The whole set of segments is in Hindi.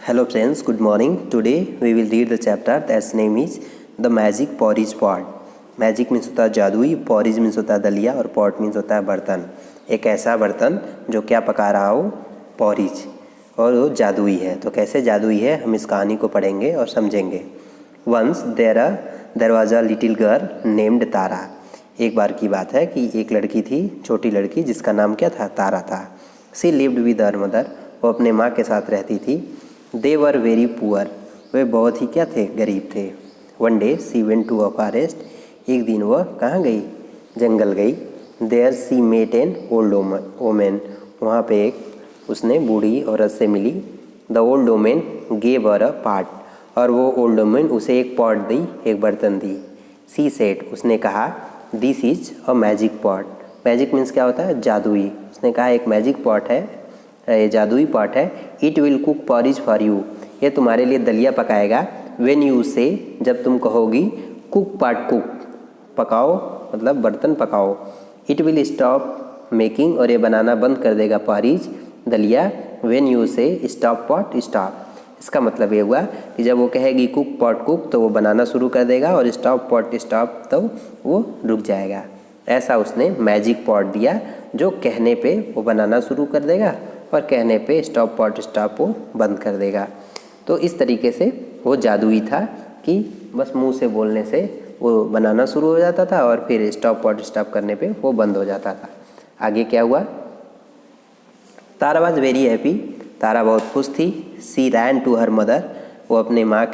Hello friends, good morning. Today we will read the chapter that's name is The Magic Porridge Pot. Magic means होता है जादुई, पॉरिज मीन्स होता है दलिया और पॉट मीन्स होता है बर्तन। एक ऐसा बर्तन जो क्या पका रहा हो, पॉरिज, और वो जादुई है। तो कैसे जादुई है हम इस कहानी को पढ़ेंगे और समझेंगे। Once there was a little girl named Tara. एक बार की बात है कि एक लड़की थी, छोटी लड़की, जिसका नाम क्या था, तारा था। She lived with her mother, वो अपने माँ के साथ रहती थी। दे वर वेरी पुअर, वे बहुत ही क्या थे, गरीब थे। One day she went to a forest, एक दिन वह कहाँ गई, जंगल गई। There she met an old women, वहाँ पे एक उसने बूढ़ी औरत से मिली। The old women gave her a pot, और वो ओल्ड वोमेन उसे एक पॉट दी, एक बर्तन दी। सी सेड, उसने कहा, this is a magic pot. Magic means क्या होता है, जादुई। उसने कहा एक मैजिक पॉट है, ये जादुई पॉट है। It will cook porridge for you, ये तुम्हारे लिए दलिया पकाएगा। व्हेन यू से, जब तुम कहोगी, कुक पॉट कुक, पकाओ मतलब बर्तन पकाओ। इट विल स्टॉप मेकिंग, और ये बनाना बंद कर देगा पॉरिज, दलिया। व्हेन यू से स्टॉप पॉट स्टॉप, इसका मतलब ये हुआ कि जब वो कहेगी कुक पॉट कुक तो वो बनाना शुरू कर देगा, और स्टॉप पॉट स्टॉप तो वो रुक जाएगा। ऐसा उसने मैजिक पॉट दिया जो कहने पे वो बनाना शुरू कर देगा और कहने पे स्टॉप पॉट स्टॉप वो बंद कर देगा। तो इस तरीके से वो जादुई था कि बस मुंह से बोलने से वो बनाना शुरू हो जाता था और फिर स्टॉप पॉट स्टॉप करने पे वो बंद हो जाता था। आगे क्या हुआ, तारा वाज वेरी हैप्पी, तारा बहुत खुश थी। सी रैन टू हर मदर, वो अपने माँ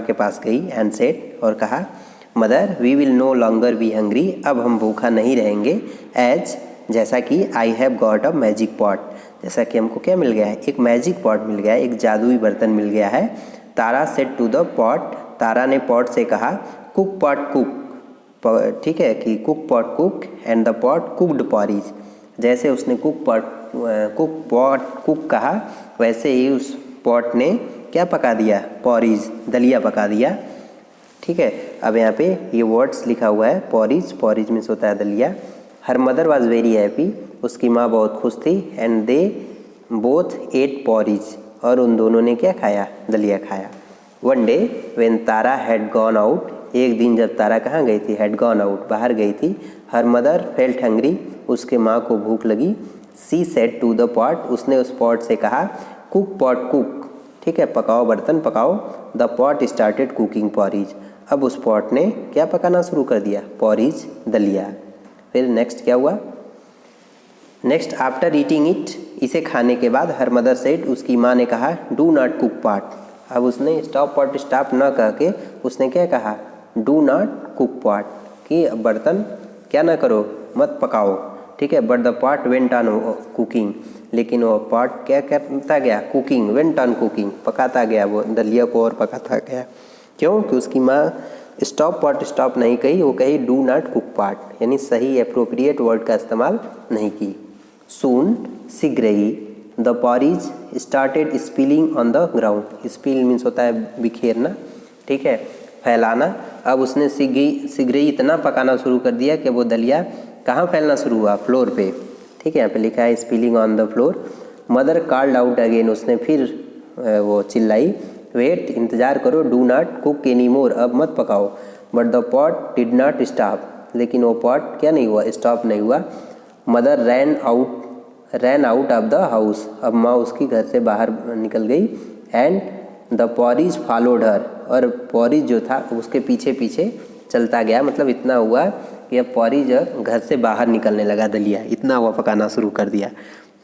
के पास गई। एंड सेड, और कहा, mother we will no longer be hungry, अब हम भूखा नहीं रहेंगे। एज, जैसा कि I have got a magic pot, जैसा कि हमको क्या मिल गया है, एक मैजिक पॉट मिल गया है, एक जादुई बर्तन मिल गया है। तारा सेड टू द पॉट, तारा ने पॉट से कहा, कुक पॉट कुक, ठीक है, कि cook pot cook and the pot cooked porridge. जैसे उसने कुक पॉट कुक कहा, वैसे ही उस पॉट ने क्या पका दिया, पॉरिज, दलिया पका दिया। ठीक है, अब यहाँ पे ये वर्ड्स लिखा हुआ है, पॉरिज, पॉरिज मीन्स होता है दलिया। Her mother was very happy, उसकी माँ बहुत खुश थी। And they both at porridge, और उन दोनों ने क्या खाया, दलिया खाया। One day when Tara had gone out, एक दिन जब तारा कहाँ गई थी, हैड गॉन आउट, बाहर गई थी। हर मदर फेल्ट हंग्री, उसके माँ को भूख लगी। She said to the pot, उसने उस पॉट से कहा, कुक पॉट कुक, ठीक है, पकाओ बर्तन पकाओ। The pot started cooking porridge, अब उस पॉट ने क्या पकाना शुरू कर दिया, पॉरिज, दलिया। फिर नेक्स्ट क्या हुआ, नेक्स्ट आफ्टर ईटिंग इट, इसे खाने के बाद, हर मदर सेड, उसकी माँ ने कहा, डू नॉट कुक पॉट। अब उसने स्टॉप पॉट स्टॉप न कह के उसने क्या कहा, डू नॉट कुक पॉट, कि बर्तन क्या ना करो, मत पकाओ, ठीक है। But the pot went on cooking, लेकिन वो पॉट क्या करता गया, कुकिंग, वेंट ऑन कुकिंग, पकाता गया, वो दलिया को और पकाता गया। क्यों कि उसकी माँ स्टॉप पॉट स्टॉप नहीं कही, वो कही डू नॉट कुक पॉट, यानी सही अप्रोप्रिएट वर्ड का इस्तेमाल नहीं की। सून, शीघ्र ही, the porridge started spilling on the ground, spill means होता है बिखेरना, ठीक है, फैलाना। अब उसने शीघ्र ही इतना पकाना शुरू कर दिया कि वो दलिया कहाँ फैलना शुरू हुआ, फ्लोर पे, ठीक है, यहाँ पे लिखा है spilling on the floor. Mother called out again, उसने फिर वो चिल्लाई, वेट, इंतज़ार करो, do not cook any more, अब मत पकाओ। But the pot did not stop, लेकिन वो पॉट क्या नहीं हुआ, स्टॉप नहीं हुआ। Mother ran out of the house, अब माँ उसकी घर से बाहर निकल गई। एंड द पॉरिज फॉलोड हर, और पॉरिज जो था उसके पीछे पीछे चलता गया। मतलब इतना हुआ कि अब पॉरिज घर से बाहर निकलने लगा, दलिया इतना हुआ पकाना शुरू कर दिया।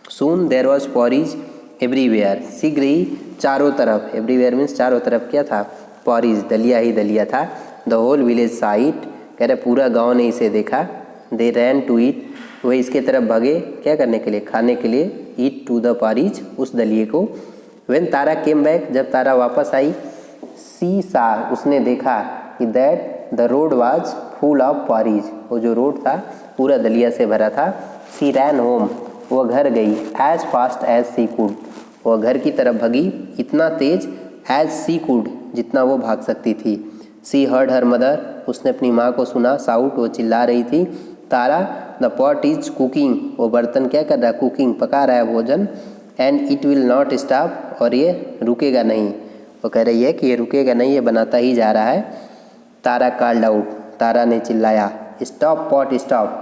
सून देयर वॉज पॉरिज एवरीवेयर, शीघ्र ही चारों तरफ, एवरीवेयर मीन्स चारों तरफ क्या था, पॉरिज, दलिया ही दलिया था। द होल विलेज साइट, कह रहे पूरा गांव ने इसे देखा। दे रैन टू ईट, वह इसके तरफ भगे, क्या करने के लिए, खाने के लिए। ईट टू द पॉरिज, उस दलिए को। व्हेन तारा केम बैक, जब तारा वापस आई। सी सा, उसने देखा कि that the road was full of porridge, वो जो रोड था पूरा दलिया से भरा था। सी रैन होम, वह घर गई। As fast as she could, वह घर की तरफ भगी इतना तेज, एज सी कुड, जितना वो भाग सकती थी। सी हर्ड हर मदर, उसने अपनी माँ को सुना। साउट, वो चिल्ला रही थी। तारा, द पॉट इज कुकिंग, वो बर्तन क्या कर रहा है, कुकिंग, पका रहा है भोजन। And it will not stop, और ये रुकेगा नहीं। वो कह रही है कि ये रुकेगा नहीं, ये बनाता ही जा रहा है। तारा कॉल्ड आउट, तारा ने चिल्लाया, स्टॉप पॉट स्टॉप।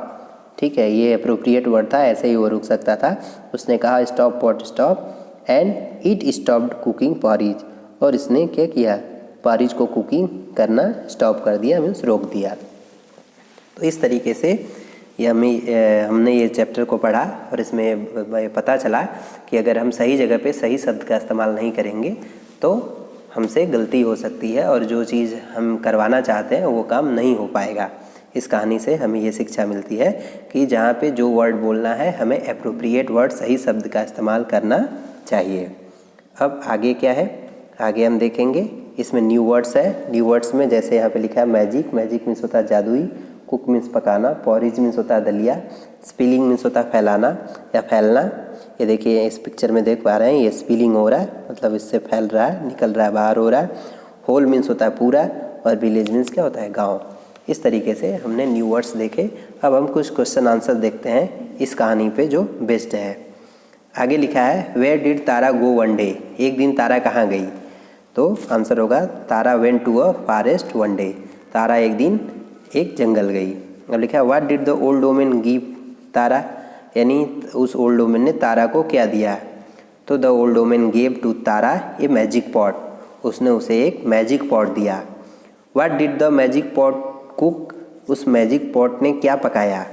ठीक है, ये अप्रोप्रिएट वर्ड था, ऐसे ही वो रुक सकता था। उसने कहा stop pot stop and it stopped cooking porridge, और इसने क्या किया, पॉरीज को कुकिंग करना स्टॉप कर दिया, मीन्स रोक दिया। तो इस तरीके से ये हमने ये चैप्टर को पढ़ा और इसमें पता चला कि अगर हम सही जगह पे सही शब्द का इस्तेमाल नहीं करेंगे तो हमसे गलती हो सकती है और जो चीज़ हम करवाना चाहते हैं वो काम नहीं हो पाएगा। इस कहानी से हमें ये शिक्षा मिलती है कि जहाँ पे जो वर्ड बोलना है हमें एप्रोप्रिएट वर्ड, सही शब्द का इस्तेमाल करना चाहिए। अब आगे क्या है, आगे हम देखेंगे। इसमें न्यू वर्ड्स है। न्यू वर्ड्स में जैसे यहाँ पे लिखा है मैजिक, मैजिक मीन्स होता है जादुई, कुक मीन्स पकाना, पॉरिज मीन्स होता है दलिया, स्पिलिंग मीन्स होता है फैलाना या फैलना। ये देखिए इस पिक्चर में देख पा रहे हैं, ये स्पिलिंग हो रहा है, मतलब इससे फैल रहा है, निकल रहा है, बाहर हो रहा है। होल मीन्स होता है पूरा, और विलेज मीन्स क्या होता है, गाँव। इस तरीके से हमने न्यू वर्ड्स देखे। अब हम कुछ क्वेश्चन आंसर देखते हैं इस कहानी पे जो बेस्ड है। आगे लिखा है where did Tara go one day, एक दिन तारा कहाँ गई। तो आंसर होगा Tara went to a forest one day, Tara एक दिन एक जंगल गई। अब लिखा है what did the old women give Tara, यानी उस ओल्ड वोमेन ने तारा को क्या दिया। तो the old women gave to Tara a magic pot, उसने उसे एक मैजिक पॉट दिया। What did the magic pot cook, उस मैजिक पॉट ने क्या पकाया।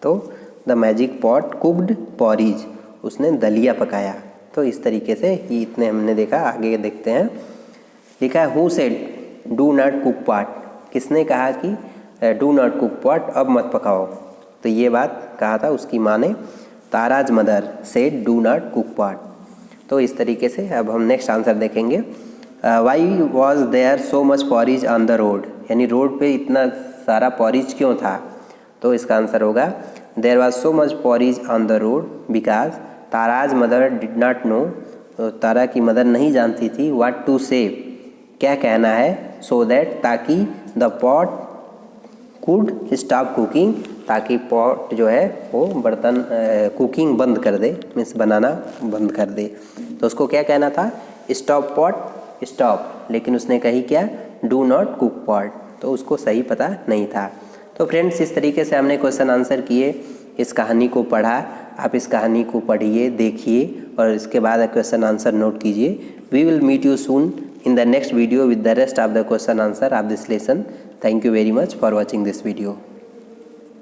तो the magic pot cooked porridge, उसने दलिया पकाया। तो इस तरीके से ही इतने हमने देखा। आगे देखते हैं, लिखा है who said do not cook pot, किसने कहा कि डू नॉट कुक पॉट, अब मत पकाओ। तो ये बात कहा था उसकी माँ ने। Tara's mother said do not cook pot. तो इस तरीके से अब हम नेक्स्ट आंसर देखेंगे। Why was there so much porridge on the road, यानी रोड पे इतना सारा पॉरीज क्यों था। तो इसका आंसर होगा there was so much porridge on the road because Tara's mother did not know, तो तारा की मदर नहीं जानती थी व्हाट टू से, क्या कहना है, सो दैट, ताकि the pot could stop cooking, ताकि पॉट जो है वो बर्तन कुकिंग बंद कर दे, मीन्स बनाना बंद कर दे। तो उसको क्या कहना था, स्टॉप पॉट स्टॉप, लेकिन उसने कही क्या, डू नॉट कुक पॉट। तो उसको सही पता नहीं था। तो फ्रेंड्स इस तरीके से हमने क्वेश्चन आंसर किए, इस कहानी को पढ़ा। आप इस कहानी को पढ़िए, देखिए और इसके बाद क्वेश्चन आंसर नोट कीजिए। We will meet you soon in the next video with the rest of the question answer of this lesson. Thank you very much for watching this video.